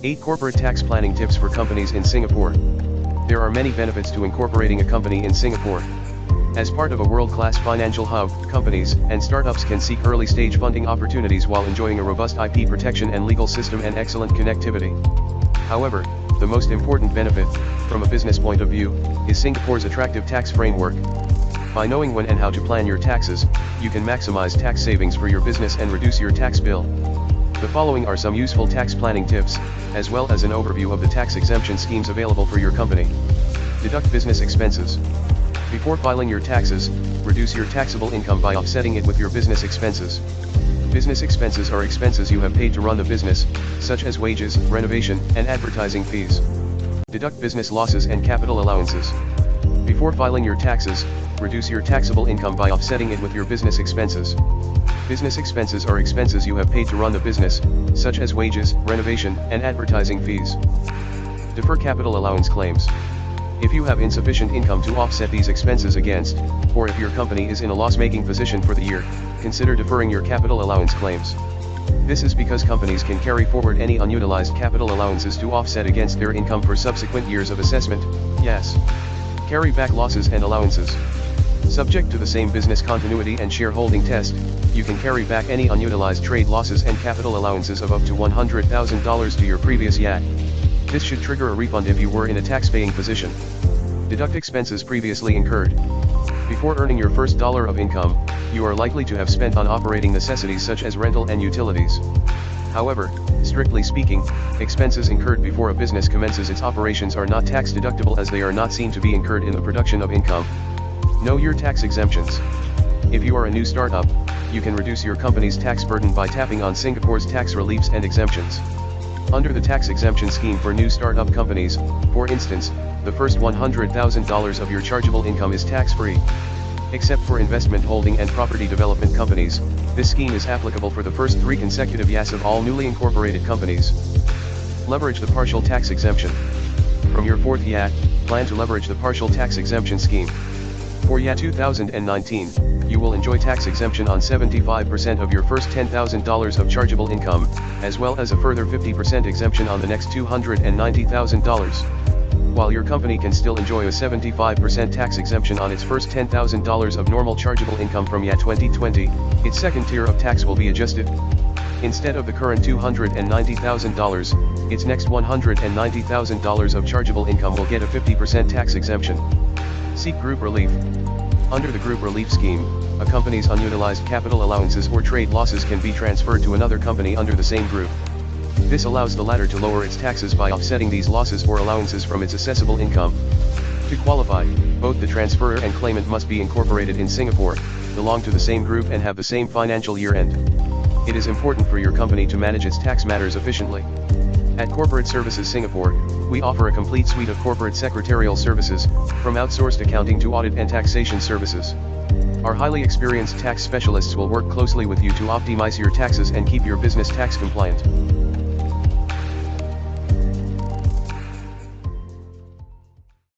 8 Corporate Tax Planning Tips for Companies in Singapore. There are many benefits to incorporating a company in Singapore. As part of a world-class financial hub, companies and startups can seek early-stage funding opportunities while enjoying a robust IP protection and legal system and excellent connectivity. However, the most important benefit, from a business point of view, is Singapore's attractive tax framework. By knowing when and how to plan your taxes, you can maximize tax savings for your business and reduce your tax bill. The following are some useful tax planning tips, as well as an overview of the tax exemption schemes available for your company. Deduct business expenses. Before filing your taxes, reduce your taxable income by offsetting it with your business expenses. Business expenses are expenses you have paid to run the business, such as wages, renovation, and advertising fees. Deduct business losses and capital allowances. Before filing your taxes, reduce your taxable income by offsetting it with your business expenses. Business expenses are expenses you have paid to run the business, such as wages, renovation, and advertising fees. Defer capital allowance claims. If you have insufficient income to offset these expenses against, or if your company is in a loss-making position for the year, consider deferring your capital allowance claims. This is because companies can carry forward any unutilized capital allowances to offset against their income for subsequent years of assessment. Yes. Carry back losses and allowances. Subject to the same business continuity and shareholding test, you can carry back any unutilized trade losses and capital allowances of up to $100,000 to your previous year. This should trigger a refund if you were in a tax-paying position. Deduct expenses previously incurred. Before earning your first dollar of income, you are likely to have spent on operating necessities such as rental and utilities. However, strictly speaking, expenses incurred before a business commences its operations are not tax deductible as they are not seen to be incurred in the production of income. Know your tax exemptions. If you are a new startup, you can reduce your company's tax burden by tapping on Singapore's tax reliefs and exemptions. Under the tax exemption scheme for new startup companies, for instance, the first $100,000 of your chargeable income is tax-free. Except for investment holding and property development companies, this scheme is applicable for the first 3 consecutive years of all newly incorporated companies. Leverage the partial tax exemption. From your 4th year, plan to leverage the partial tax exemption scheme. For year 2019, you will enjoy tax exemption on 75% of your first $10,000 of chargeable income, as well as a further 50% exemption on the next $290,000. While your company can still enjoy a 75% tax exemption on its first $10,000 of normal chargeable income from year 2020, its second tier of tax will be adjusted. Instead of the current $290,000, its next $190,000 of chargeable income will get a 50% tax exemption. Seek group relief. Under the group relief scheme, a company's unutilized capital allowances or trade losses can be transferred to another company under the same group. This allows the latter to lower its taxes by offsetting these losses or allowances from its assessable income. To qualify, both the transferor and claimant must be incorporated in Singapore, belong to the same group and have the same financial year end. It is important for your company to manage its tax matters efficiently. At Corporate Services Singapore, we offer a complete suite of corporate secretarial services, from outsourced accounting to audit and taxation services. Our highly experienced tax specialists will work closely with you to optimize your taxes and keep your business tax compliant.